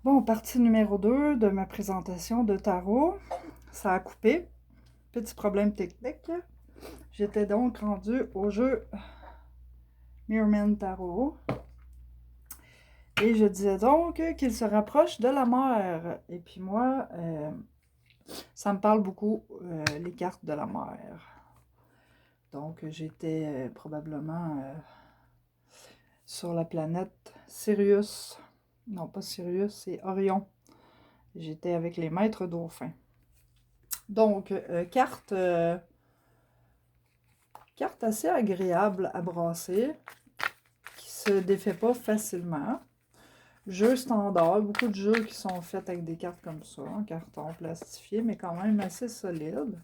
Bon, partie numéro 2 de ma présentation de tarot. Ça a coupé. Petit problème technique. J'étais donc rendue au jeu Mirrorman Tarot. Et je disais donc qu'il se rapproche de la mer. Et puis moi, ça me parle beaucoup, les cartes de la mer. Donc j'étais probablement sur la planète Sirius. Non, pas Sirius, c'est Orion. J'étais avec les maîtres dauphins. Donc, carte assez agréable à brasser, qui se défait pas facilement. Jeu standard, beaucoup de jeux qui sont faits avec des cartes comme ça, en carton plastifié, mais quand même assez solide.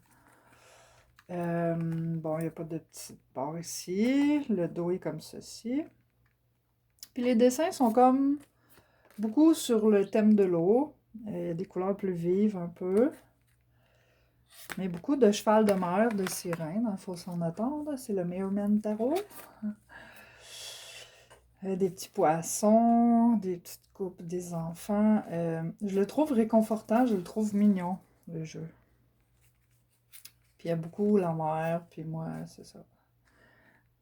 Bon, il n'y a pas de petite barre ici. Le dos est comme ceci. Puis les dessins sont comme beaucoup sur le thème de l'eau. Des couleurs plus vives un peu. Mais beaucoup de cheval de mer, de sirène, il faut s'en attendre. C'est le Mirrorman Tarot. Des petits poissons, des petites coupes, des enfants. Je le trouve réconfortant, je le trouve mignon, le jeu. Puis il y a beaucoup la mer, puis moi, c'est ça.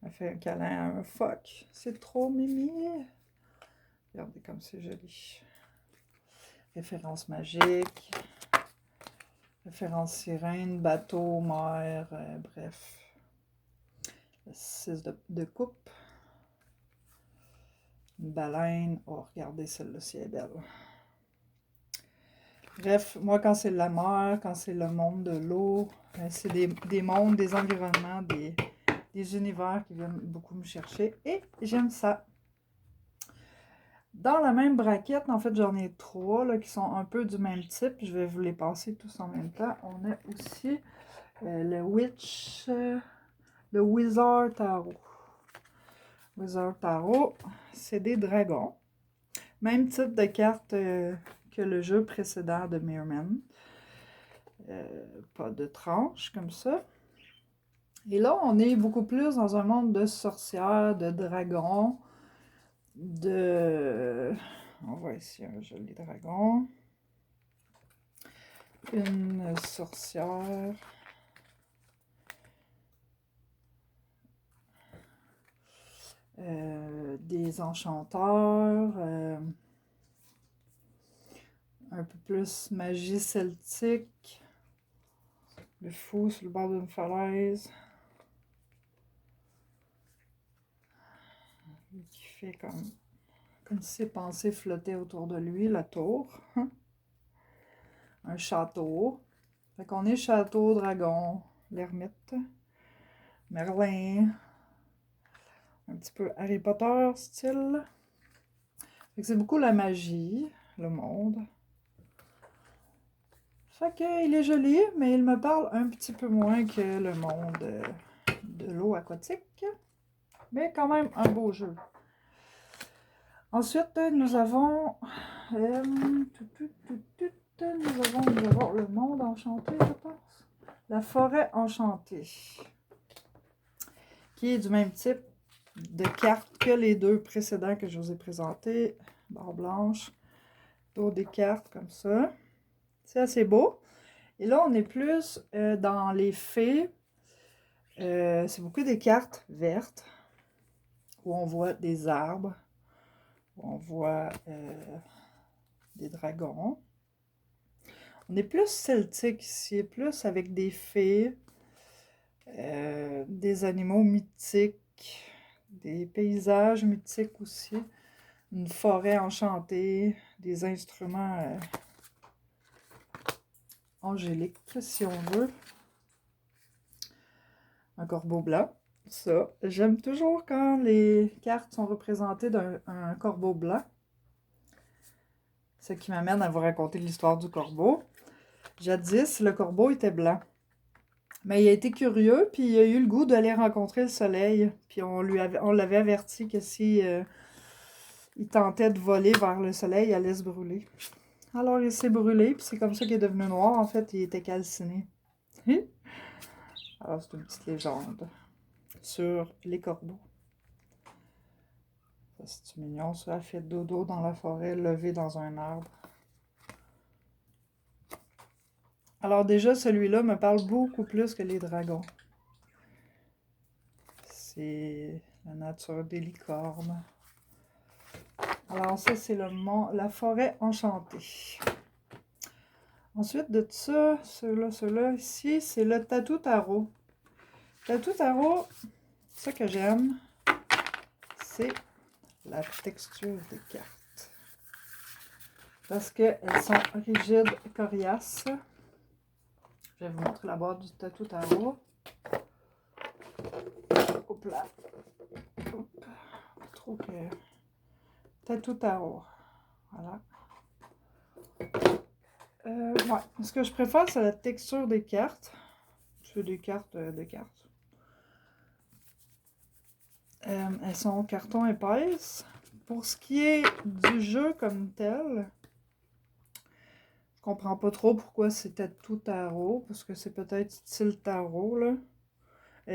Elle fait un câlin à un phoque. C'est trop mimi. Regardez comme c'est joli. Référence magique. Référence sirène, bateau, mer, bref. Le 6 de coupe. Une baleine. Oh, regardez celle-là, si elle est belle. Bref, moi, quand c'est la mer, quand c'est le monde de l'eau, c'est des mondes, des environnements, des univers qui viennent beaucoup me chercher. Et j'aime ça. Dans la même braquette, en fait, j'en ai 3 là, qui sont un peu du même type. Je vais vous les passer tous en même temps. On a aussi le le Wizard Tarot. Wizard Tarot, c'est des dragons. Même type de carte que le jeu précédent de Mirrorman. Pas de tranche comme ça. Et là, on est beaucoup plus dans un monde de sorcières, de dragons, On voit ici un joli dragon. Une sorcière. Des enchanteurs. Un peu plus magie celtique. Le fou sur le bord d'une falaise. Qui fait comme si ses pensées flottaient autour de lui, la tour. Un château. Fait qu'on est château, dragon, l'ermite, Merlin, un petit peu Harry Potter style. Fait que c'est beaucoup la magie, le monde. Fait que il est joli, mais il me parle un petit peu moins que le monde de l'eau aquatique. Mais quand même un beau jeu. Ensuite, nous avons le monde enchanté, je pense. La forêt enchantée. Qui est du même type de cartes que les deux précédents que je vous ai présentés. Barre blanche, dos des cartes comme ça. C'est assez beau. Et là, on est plus dans les fées. C'est beaucoup des cartes vertes où on voit des arbres, où on voit des dragons. On est plus celtique ici, plus avec des fées, des animaux mythiques, des paysages mythiques aussi, une forêt enchantée, des instruments angéliques, si on veut. Un corbeau blanc, ça. J'aime toujours quand les cartes sont représentées d'un corbeau blanc. Ce qui m'amène à vous raconter l'histoire du corbeau. Jadis, le corbeau était blanc. Mais il a été curieux, puis il a eu le goût d'aller rencontrer le soleil. Puis on l'avait averti que si il tentait de voler vers le soleil, il allait se brûler. Alors il s'est brûlé, puis c'est comme ça qu'il est devenu noir. En fait, il était calciné. Alors c'est une petite légende sur les corbeaux. C'est mignon, ça. Elle fait dodo dans la forêt, levée dans un arbre. Alors déjà, celui-là me parle beaucoup plus que les dragons. C'est la nature des licornes. Alors ça, c'est la forêt enchantée. Ensuite de ça, ceux-là ici, c'est le tatou tarot. Tatou tarot, ce que j'aime, c'est la texture des cartes. Parce qu'elles sont rigides, coriaces. Je vais vous montrer la boîte du tatou tarot. Hop là. Hop. Trop que... Tatou tarot. Voilà. Ouais. Ce que je préfère, c'est la texture des cartes. C'est des cartes de cartes. Elles sont en carton épaisse. Pour ce qui est du jeu comme tel, je comprends pas trop pourquoi c'était tout tarot, parce que c'est peut-être style tarot, là.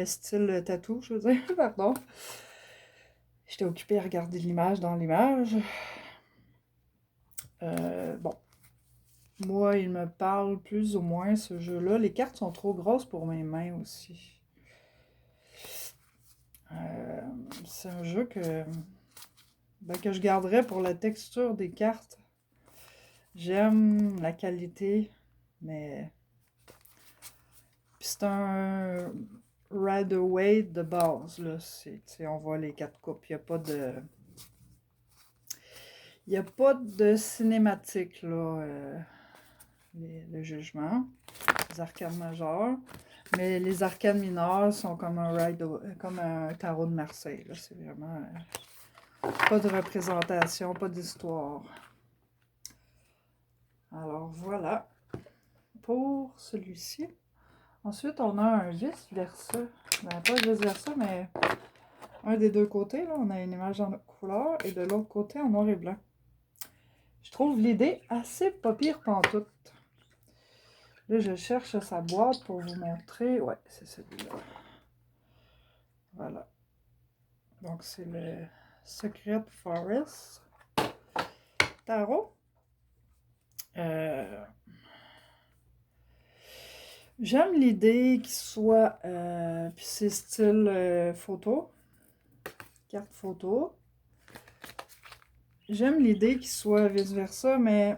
Style tatou, je veux dire, pardon. J'étais occupée à regarder l'image dans l'image. Bon. Moi, il me parle plus ou moins ce jeu-là. Les cartes sont trop grosses pour mes mains aussi. C'est un jeu que je garderais pour la texture des cartes. J'aime la qualité, mais... Puis c'est un Rider-Waite de base, là. On voit les 4 coupes. Il n'y a pas de cinématique, là. Le jugement. Les arcanes majeures. Mais les arcanes mineures sont comme un tarot de Marseille. C'est vraiment pas de représentation, pas d'histoire. Alors voilà pour celui-ci. Ensuite, on a un vice-versa. Ben, pas vice-versa, mais un des deux côtés. Là, on a une image en couleur et de l'autre côté en noir et blanc. Je trouve l'idée assez pas pire pantoute. Là, je cherche sa boîte pour vous montrer. Ouais, c'est celui-là. Voilà. Donc, c'est le Secret Forest Tarot. J'aime l'idée qu'il soit... puis c'est style photo. Carte photo. J'aime l'idée qu'il soit vice-versa, mais...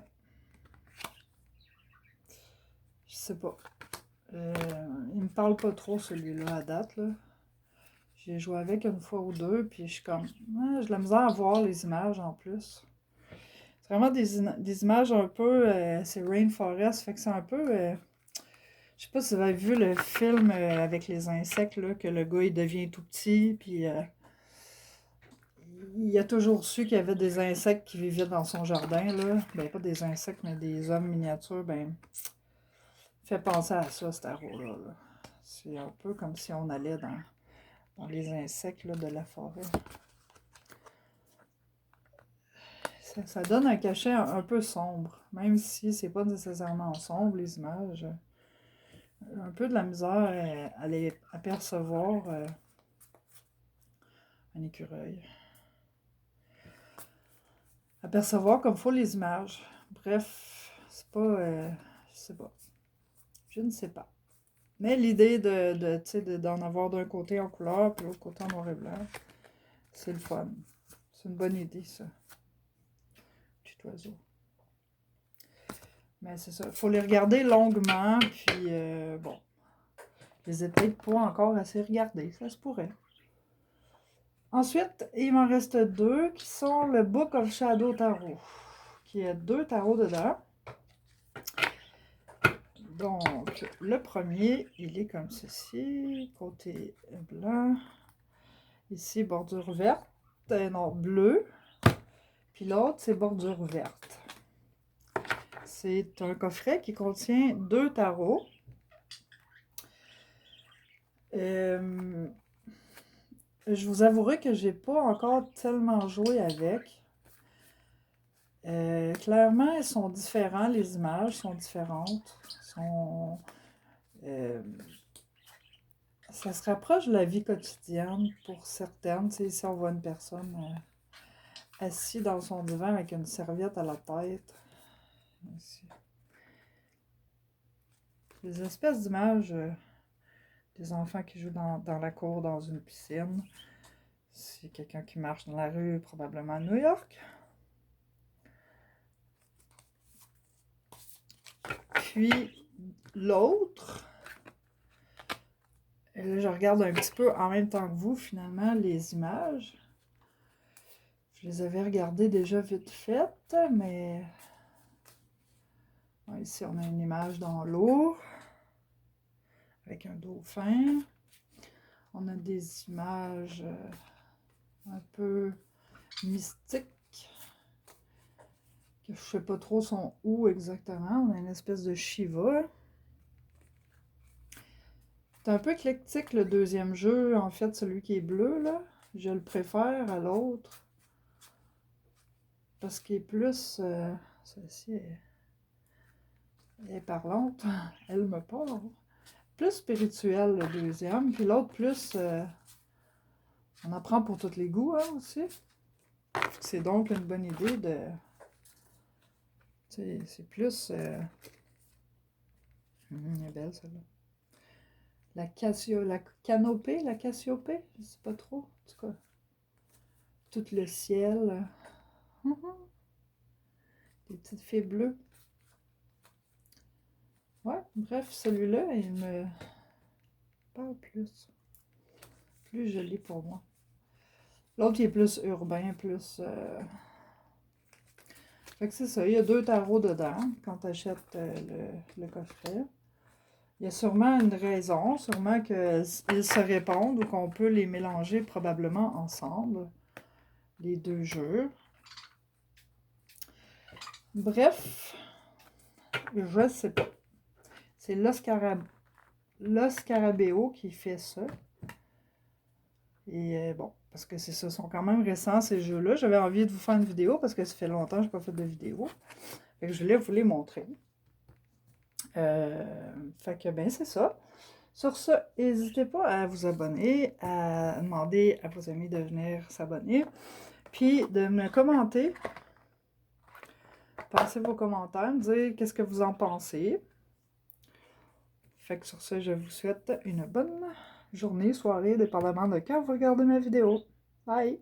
Je sais pas. Il me parle pas trop, celui-là, à date, là. J'ai joué avec une fois ou deux, puis je suis comme... j'ai de la misère à voir les images, en plus. C'est vraiment des images un peu... c'est Rainforest, fait que c'est un peu... je sais pas si vous avez vu le film avec les insectes, là, que le gars, il devient tout petit, puis... il a toujours su qu'il y avait des insectes qui vivaient dans son jardin, là. Ben, pas des insectes, mais des hommes miniatures, ben... fait penser à ça, cet tarot-là. Là. C'est un peu comme si on allait dans les insectes là, de la forêt. Ça donne un cachet un peu sombre, même si c'est pas nécessairement sombre, les images. Un peu de la misère à les apercevoir un écureuil. Apercevoir comme faut les images. Bref, c'est pas... je sais pas. Je ne sais pas. Mais l'idée d'en avoir d'un côté en couleur, puis l'autre côté en noir et blanc, c'est le fun. C'est une bonne idée, ça. Petit oiseau. Mais c'est ça. Il faut les regarder longuement, puis bon. Je les ai peut-être pas encore assez regardés. Ça se pourrait. Ensuite, il m'en reste deux qui sont le Book of Shadow Tarot. Qui a 2 tarots dedans. Donc, le premier, il est comme ceci. Côté blanc. Ici, bordure verte. Non, bleue. Puis l'autre, c'est bordure verte. C'est un coffret qui contient 2 tarots. Je vous avouerai que j'ai pas encore tellement joué avec. Clairement, elles sont différents, les images sont différentes. Ça se rapproche de la vie quotidienne pour certaines. Si on voit une personne assis dans son divan avec une serviette à la tête. Ici. Des espèces d'images des enfants qui jouent dans la cour, dans une piscine. C'est quelqu'un qui marche dans la rue, probablement à New York. Puis l'autre, et là je regarde un petit peu en même temps que vous, finalement, les images. Je les avais regardées déjà vite faites, mais bon, ici on a une image dans l'eau avec un dauphin. On a des images un peu mystiques, que je ne sais pas trop sont où exactement. On a une espèce de Shiva. C'est un peu éclectique le deuxième jeu, en fait, celui qui est bleu, là. Je le préfère à l'autre. Parce qu'il est plus... celle-ci est parlante. Elle me parle. Plus spirituel, le deuxième. Puis l'autre, plus... on apprend pour tous les goûts, hein, aussi. C'est donc une bonne idée de... C'est plus... elle est belle, celle-là. La canopée, la Cassiopée, je sais pas trop. En tout cas, tout le ciel. Des petites fées bleues. Ouais, bref, celui-là, il me parle plus. Plus joli pour moi. L'autre, il est plus urbain, plus... Fait que c'est ça, il y a 2 tarots dedans quand tu achètes le coffret. Il y a sûrement une raison, sûrement qu'ils se répondent ou qu'on peut les mélanger probablement ensemble, les 2 jeux. Bref, je sais pas. C'est l'Oscarabeo qui fait ça. Et bon, parce que c'est ça, sont quand même récents ces jeux-là. J'avais envie de vous faire une vidéo parce que ça fait longtemps que je n'ai pas fait de vidéo. Fait que je voulais vous les montrer. Fait que ben c'est ça. Sur ce, n'hésitez pas à vous abonner, à demander à vos amis de venir s'abonner, puis de me commenter. Passez vos commentaires, me dire qu'est-ce que vous en pensez. Fait que sur ce, je vous souhaite une bonne journée, soirée, dépendamment de quand vous regardez ma vidéo. Bye!